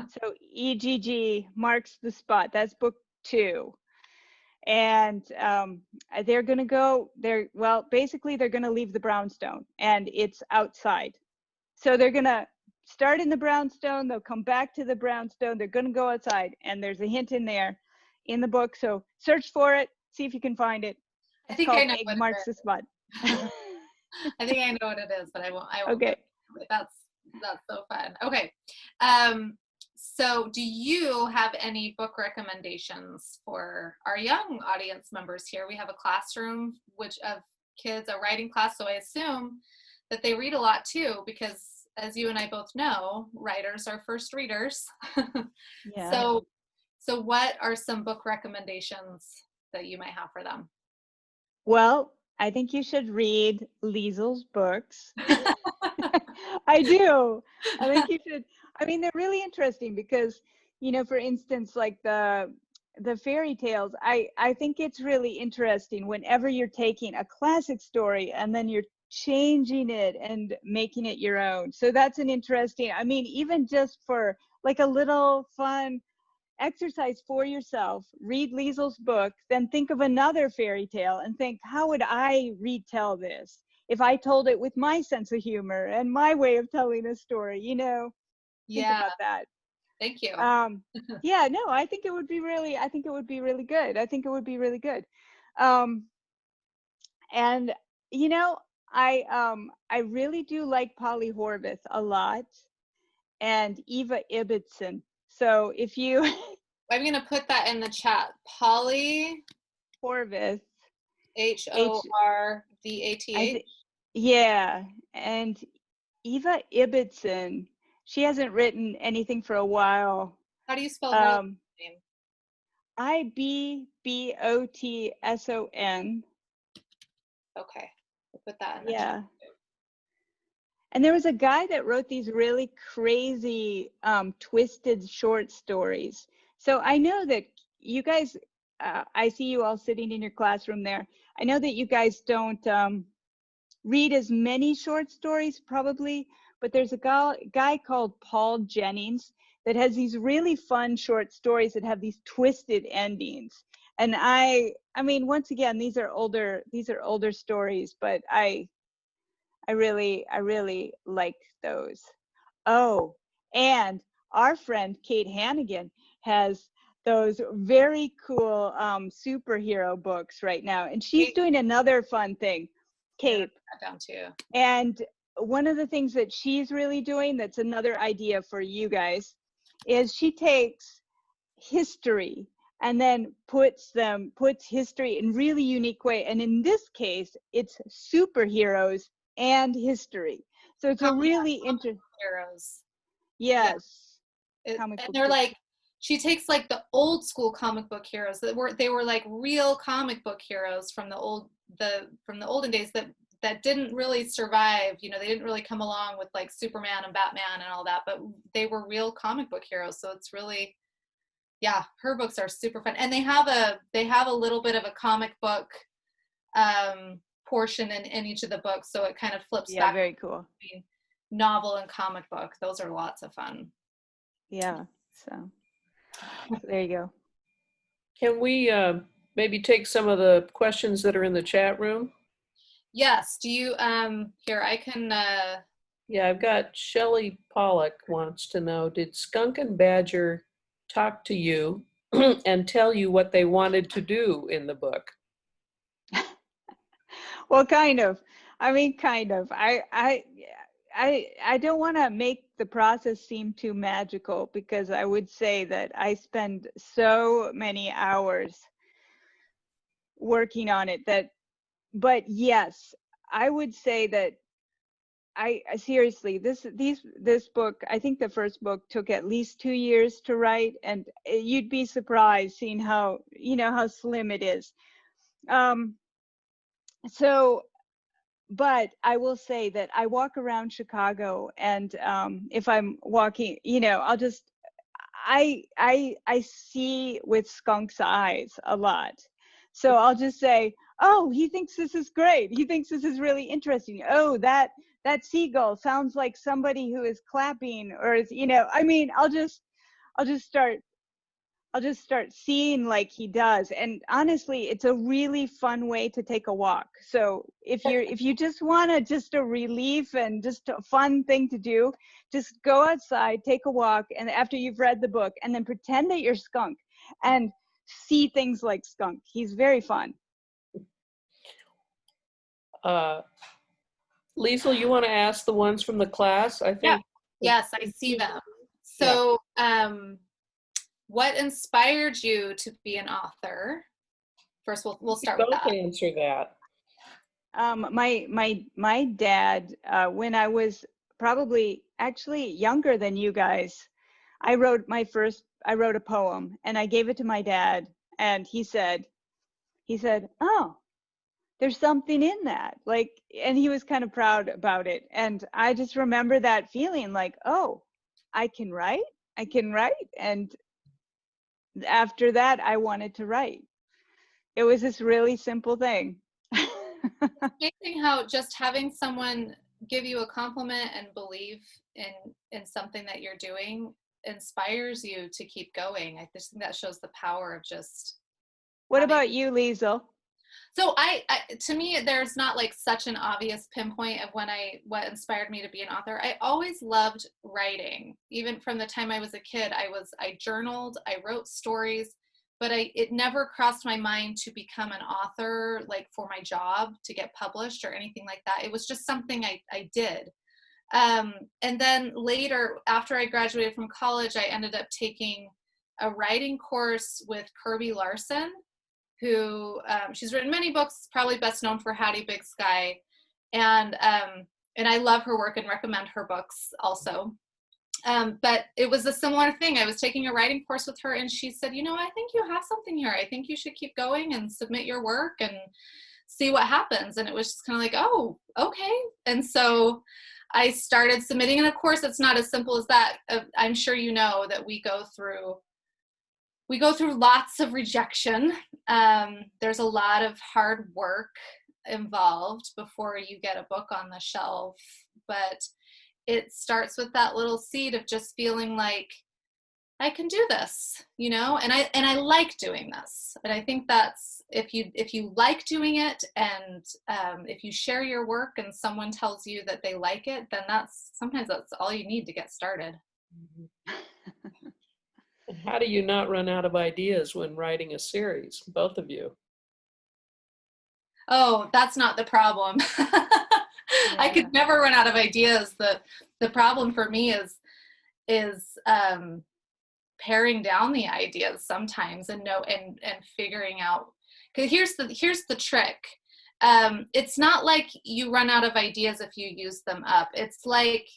B: So EGG marks the spot. That's book 2. And they're going to go there. Well, basically they're going to leave the brownstone, and it's outside. So they're going to start in the brownstone. They'll come back to the brownstone. They're going to go outside, and there's a hint in there in the book. So search for it. See if you can find it.
C: I think I know
B: Egg
C: what
B: Marks
C: it
B: the
C: is.
B: Spot.
C: I think I know what it is, but I won't.
B: Okay.
C: That's so fun. Okay. So do you have any book recommendations for our young audience members here? We have a classroom of kids, a writing class, so I assume that they read a lot too, because as you and I both know, writers are first readers.
B: Yeah.
C: So what are some book recommendations that you might have for them?
B: Well, I think you should read Liesel's books. I do. I think you should. I mean, they're really interesting because, for instance, like the fairy tales, I think it's really interesting whenever you're taking a classic story and then you're changing it and making it your own. So that's an interesting, even just for like a little fun exercise for yourself, read Liesel's book, then think of another fairy tale and think, how would I retell this if I told it with my sense of humor and my way of telling a story, Think about that.
C: Thank you.
B: Yeah, no, I think it would be really good. I think it would be really good. And I really do like Polly Horvath a lot, and Eva Ibbotson. So if you
C: I'm going to put that in the chat. Polly
B: Horvath,
C: Horvath.
B: Yeah, and Eva Ibbotson, she hasn't written anything for a while.
C: How do you spell her name?
B: Ibbotson.
C: Okay, I'll put that in the
B: Yeah.
C: chat.
B: And there was a guy that wrote these really crazy, twisted short stories. So I know that you guys I see you all sitting in your classroom there. I know that you guys don't read as many short stories probably, but there's a guy called Paul Jennings that has these really fun short stories that have these twisted endings. And I mean, once again, these are older stories, but I really like those. Oh, and our friend Kate Hannigan has those very cool superhero books right now, and she's doing another fun thing, Kate.
C: Yeah, down too.
B: And one of the things that she's really doing, that's another idea for you guys, is she takes history and then puts history in really unique way. And in this case, it's superheroes and history. So it's a really interesting
C: heroes.
B: Yes.
C: Yeah. And they're like, she takes like the old school comic book heroes that were like real comic book heroes from the olden days that didn't really survive. You know, they didn't really come along with like Superman and Batman and all that, but they were real comic book heroes. So it's really, yeah, her books are super fun. And they have a little bit of a comic book portion in each of the books. So it kind of flips back.
B: Very cool.
C: Between novel and comic book. Those are lots of fun.
B: Yeah. So there you go.
A: Can we maybe take some of the questions that are in the chat room?
C: Yes. Do you, here, I can.
A: Yeah, I've got Shelley Pollock wants to know, did Skunk and Badger talk to you and tell you what they wanted to do in the book?
B: Well, kind of. I mean, kind of. I don't want to make the process seem too magical, because I would say that I spend so many hours working on it but yes, I would say that I seriously, this book, I think the first book took at least 2 years to write, and you'd be surprised seeing how slim it is. So, but I will say that I walk around Chicago, and if I'm walking, I see with Skunk's eyes a lot. So I'll just say, oh, he thinks this is great. He thinks this is really interesting. Oh, that seagull sounds like somebody who is clapping, or is, I mean, I'll just start seeing like he does. And honestly, it's a really fun way to take a walk. So if you just want just a relief and just a fun thing to do, just go outside, take a walk, and after you've read the book, and then pretend that you're Skunk and see things like Skunk. He's very fun.
A: Liesl, you want to ask the ones from the class? I think.
C: Yes, I see them. So, what inspired you to be an author? First, we'll start with that.
A: Answer that.
B: My dad, when I was probably actually younger than you guys, I wrote a poem, and I gave it to my dad, and he said, oh, there's something in that, like, and he was kind of proud about it. And I just remember that feeling like, oh, I can write. And after that, I wanted to write. It was this really simple thing.
C: It's amazing how just having someone give you a compliment and believe in something that you're doing inspires you to keep going. I just think that shows the power of just.
B: What about you, Liesl?
C: So I to me, there's not like such an obvious pinpoint of what inspired me to be an author. I always loved writing. Even from the time I was a kid, I journaled, I wrote stories, but it never crossed my mind to become an author, like for my job, to get published or anything like that. It was just something I did. And then later, after I graduated from college, I ended up taking a writing course with Kirby Larson, who she's written many books, probably best known for Hattie Big Sky. And I love her work and recommend her books also. But it was a similar thing. I was taking a writing course with her, and she said, I think you have something here. I think you should keep going and submit your work and see what happens. And it was just kind of like, oh, okay. And so I started submitting. And of course, it's not as simple as that. I'm sure you know that we go through we go through lots of rejection. There's a lot of hard work involved before you get a book on the shelf, but it starts with that little seed of just feeling like I can do this, you know, and I like doing this. And I think that's, if you like doing it, and if you share your work and someone tells you that they like it, then sometimes that's all you need to get started.
A: And how do you not run out of ideas when writing a series, both of you?
C: Oh, that's not the problem. I could never run out of ideas. The problem for me is paring down the ideas sometimes and figuring out, because here's the trick. It's not like you run out of ideas if you use them up. It's like,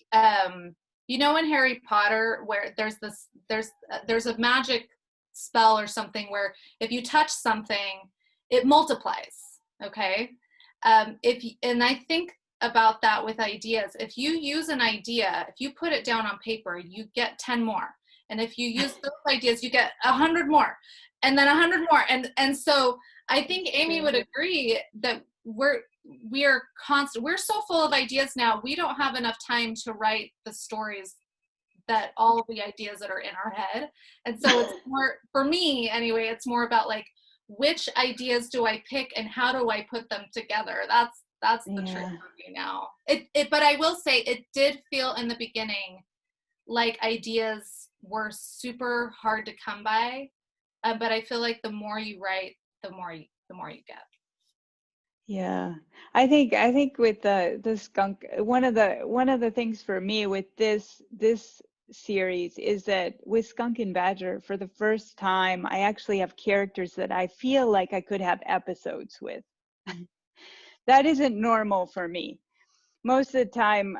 C: you know, in Harry Potter, where there's a magic spell or something where if you touch something, it multiplies. Okay. And I think about that with ideas. If you use an idea, if you put it down on paper, you get 10 more. And if you use those ideas, you get 100 more, and then 100 more. And so I think Amy would agree that we're so full of ideas now, we don't have enough time to write the stories that all of the ideas that are in our head. And so it's more, for me anyway, it's more about like, which ideas do I pick and how do I put them together? That's the trick for me now. But I will say it did feel in the beginning like ideas were super hard to come by. But I feel like the more you write, the more you get.
B: Yeah, I think with the skunk, one of the things for me with this series is that with Skunk and Badger, for the first time, I actually have characters that I feel like I could have episodes with. That isn't normal for me. Most of the time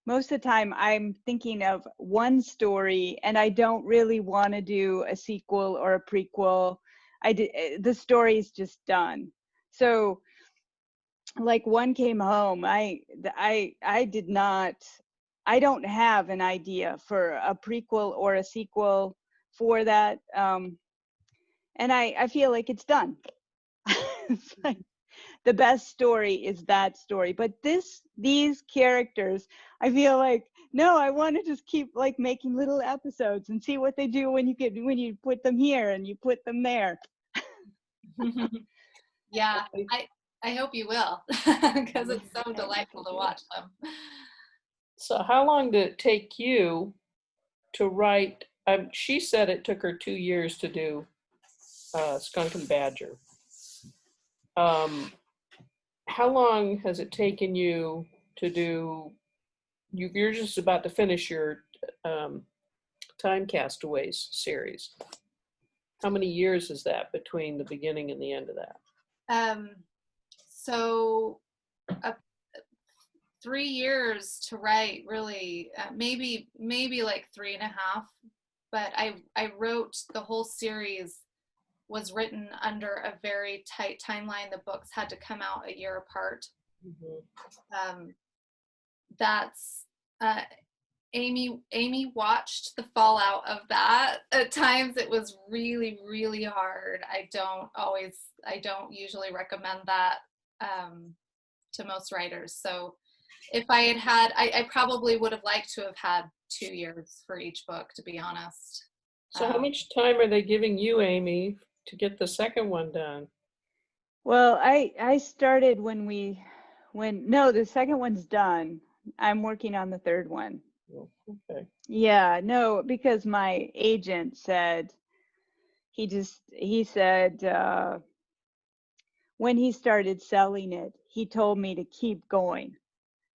B: I'm thinking of one story and I don't really want to do a sequel or a prequel. The story is just done. So like One Came Home, I don't have an idea for a prequel or a sequel for that. And I feel like it's done. It's like the best story is that story. But these characters, I feel like, no, I want to just keep like making little episodes and see what they do when you put them here and you put them there.
C: Yeah, I hope you will, because it's so delightful to watch them.
A: So how long did it take you to write? She said it took her 2 years to do Skunk and Badger. How long has it taken you to do, you're just about to finish your Time Castaways series. How many years is that between the beginning and the end of that?
C: So 3 years to write, really, maybe like 3.5, but I wrote the whole series was written under a very tight timeline. The books had to come out a year apart. Mm-hmm. Amy watched the fallout of that. At times it was really, really hard. I don't usually recommend that to most writers. So if I had I probably would have liked to have had 2 years for each book, to be honest.
A: So how much time are they giving you, Amy, to get the second one done?
B: Well, I started the second one's done. I'm working on the third one.
A: Oh, okay.
B: Yeah, no, because my agent said, he said when he started selling it, he told me to keep going.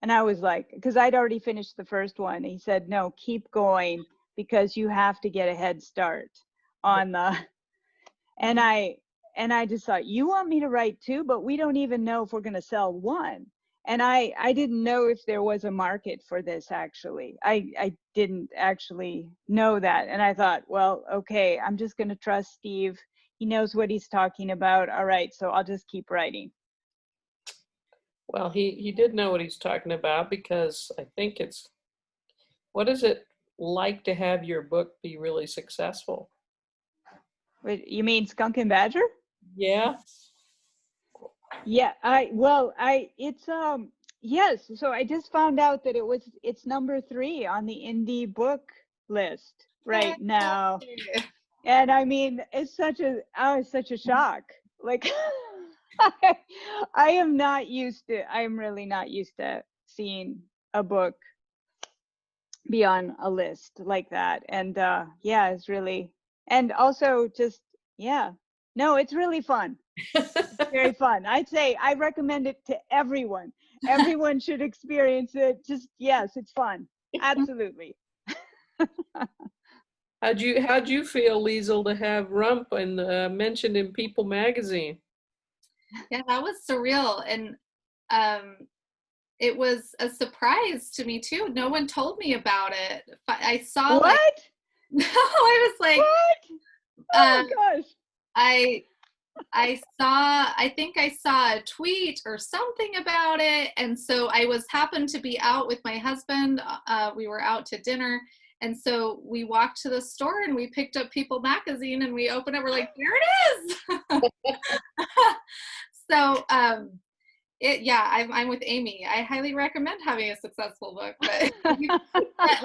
B: And I was like, because I'd already finished the first one. He said, no, keep going because you have to get a head start on the, and I just thought, you want me to write 2, but we don't even know if we're going to sell 1. And I didn't know if there was a market for this, actually. I didn't actually know that. And I thought, well, okay, I'm just going to trust Steve. He knows what he's talking about. All right, so I'll just keep writing.
A: Well, he did know what he's talking about, because I think what is it like to have your book be really successful?
B: Wait, you mean Skunk and Badger?
A: Yeah.
B: Yeah, it's yes, so I just found out that it's number 3 on the indie book list right now.
C: Yay.
B: And I mean, it's such a shock. Like I am really not used to seeing a book be on a list like that. And yeah, it's really, and also just, yeah, no, it's really fun. Very fun. I'd say I recommend it to everyone. Everyone should experience it. Just, yes, it's fun. Absolutely.
A: How'd you feel, Liesl, to have Rump and mentioned in People magazine?
C: Yeah, that was surreal. And it was a surprise to me too. No one told me about it. I saw
B: What?
C: like, no, I was like,
B: What? Oh gosh.
C: I think I saw a tweet or something about it. And so happened to be out with my husband. We were out to dinner. And so we walked to the store and we picked up People magazine and we opened it. We're like, there it is. So, yeah, I'm with Amy. I highly recommend having a successful book, but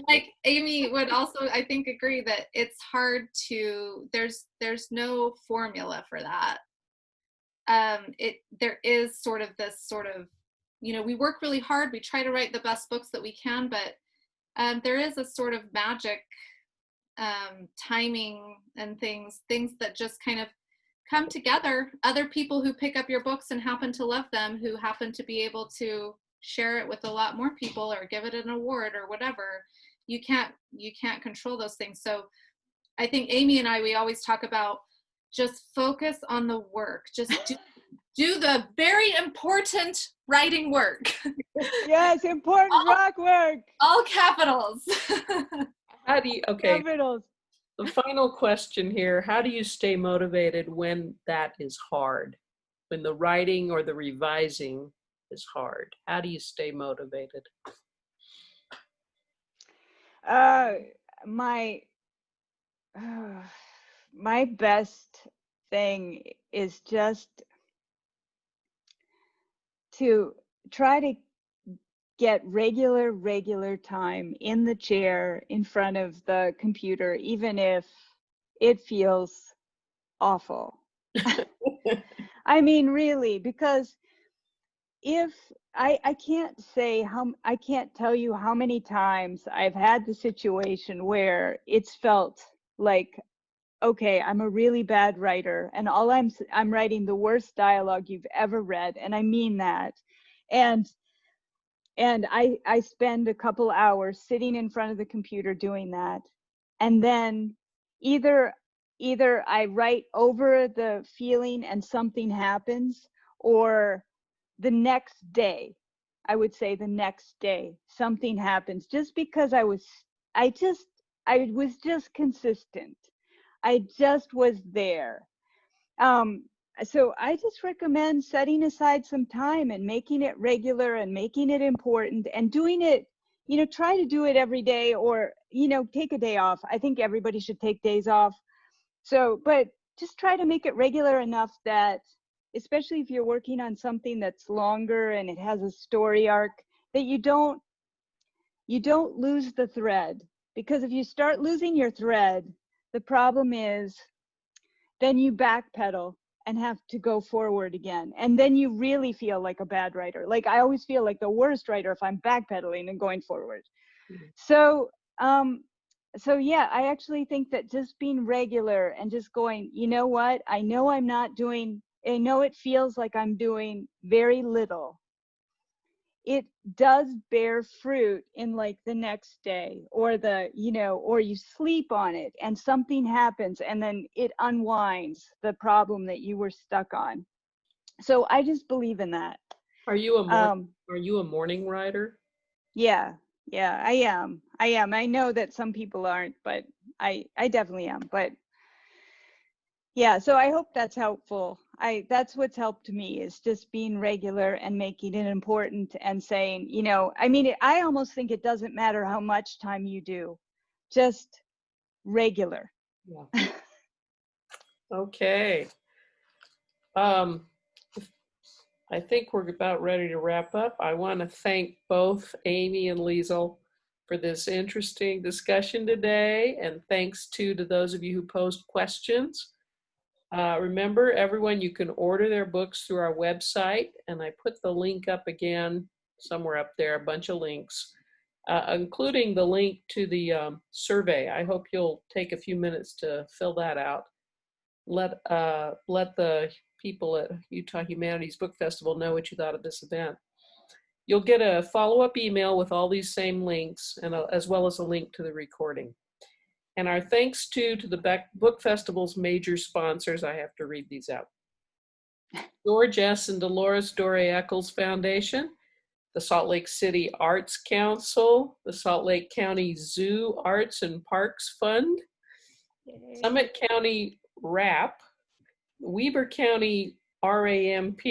C: like Amy would also, I think, agree that it's hard to, there's no formula for that. There is sort of this sort of, we work really hard. We try to write the best books that we can, but there is a sort of magic timing and things that just kind of come together. Other people who pick up your books and happen to love them, who happen to be able to share it with a lot more people or give it an award or whatever. You can't control those things. So I think Amy and we always talk about just focus on the work. Just do the very important writing work.
B: Yes, important rock work.
C: All capitals.
A: How do you, okay,
B: Capitals.
A: the final question here, how do you stay motivated when that is hard? When the writing or the revising is hard? How do you stay motivated?
B: My best thing is just to try to get regular time in the chair in front of the computer, even if it feels awful. I mean, really, because if I can't tell you how many times I've had the situation where it's felt like, okay, I'm a really bad writer and I'm writing the worst dialogue you've ever read, and I mean that. And I spend a couple hours sitting in front of the computer doing that. And then either I write over the feeling and something happens, or the next day, I would say the next day, something happens, just because I was just consistent. I just was there. So I just recommend setting aside some time and making it regular and making it important and doing it, try to do it every day, or, take a day off. I think everybody should take days off. So, but just try to make it regular enough that, especially if you're working on something that's longer and it has a story arc, that you don't lose the thread. Because if you start losing your thread, the problem is then you backpedal and have to go forward again. And then you really feel like a bad writer. Like, I always feel like the worst writer if I'm backpedaling and going forward. So, so yeah, I actually think that just being regular and just going, you know what, I know it feels like I'm doing very little. It does bear fruit in like the next day, or or you sleep on it and something happens and then it unwinds the problem that you were stuck on. So I just believe in that.
A: Are you a morning writer?
B: Yeah, I am. I know that some people aren't, but I definitely am. But yeah, so I hope that's helpful. That's what's helped me, is just being regular and making it important and saying, I mean, I almost think it doesn't matter how much time you do, just regular.
A: Yeah. Okay. I think we're about ready to wrap up. I want to thank both Amy and Liesel for this interesting discussion today, and thanks to those of you who posed questions. Remember, everyone, you can order their books through our website, and I put the link up again somewhere up there, a bunch of links, including the link to the survey. I hope you'll take a few minutes to fill that out. Let the people at Utah Humanities Book Festival know what you thought of this event. You'll get a follow-up email with all these same links, and as well as a link to the recording. And our thanks to the Book Festival's major sponsors. I have to read these out. George S. and Dolores Doré Eccles Foundation, the Salt Lake City Arts Council, the Salt Lake County Zoo Arts and Parks Fund,
B: Yay.
A: Summit County RAP, Weber County RAMP,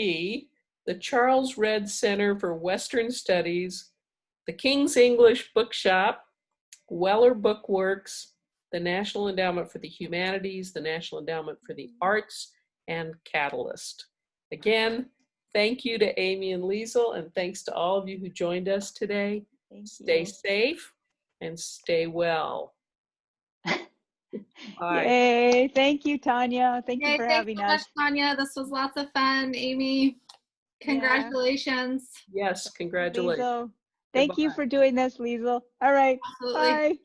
A: the Charles Redd Center for Western Studies, the King's English Bookshop, Weller Bookworks, the National Endowment for the Humanities, the National Endowment for the Arts, and Catalyst. Again, thank you to Amy and Liesel, and thanks to all of you who joined us today.
B: Thank
A: Stay
B: you.
A: safe and stay well. Bye.
B: Yay. Thank you, Tanya. Thank you
C: Yay,
B: for
C: thanks
B: having
C: so much,
B: us.
C: Tanya. This was lots of fun. Amy, congratulations.
A: Yes, congratulations.
B: Liesel. Thank you
A: Goodbye.
B: for doing this, Liesel. All right.
C: Absolutely.
B: Bye.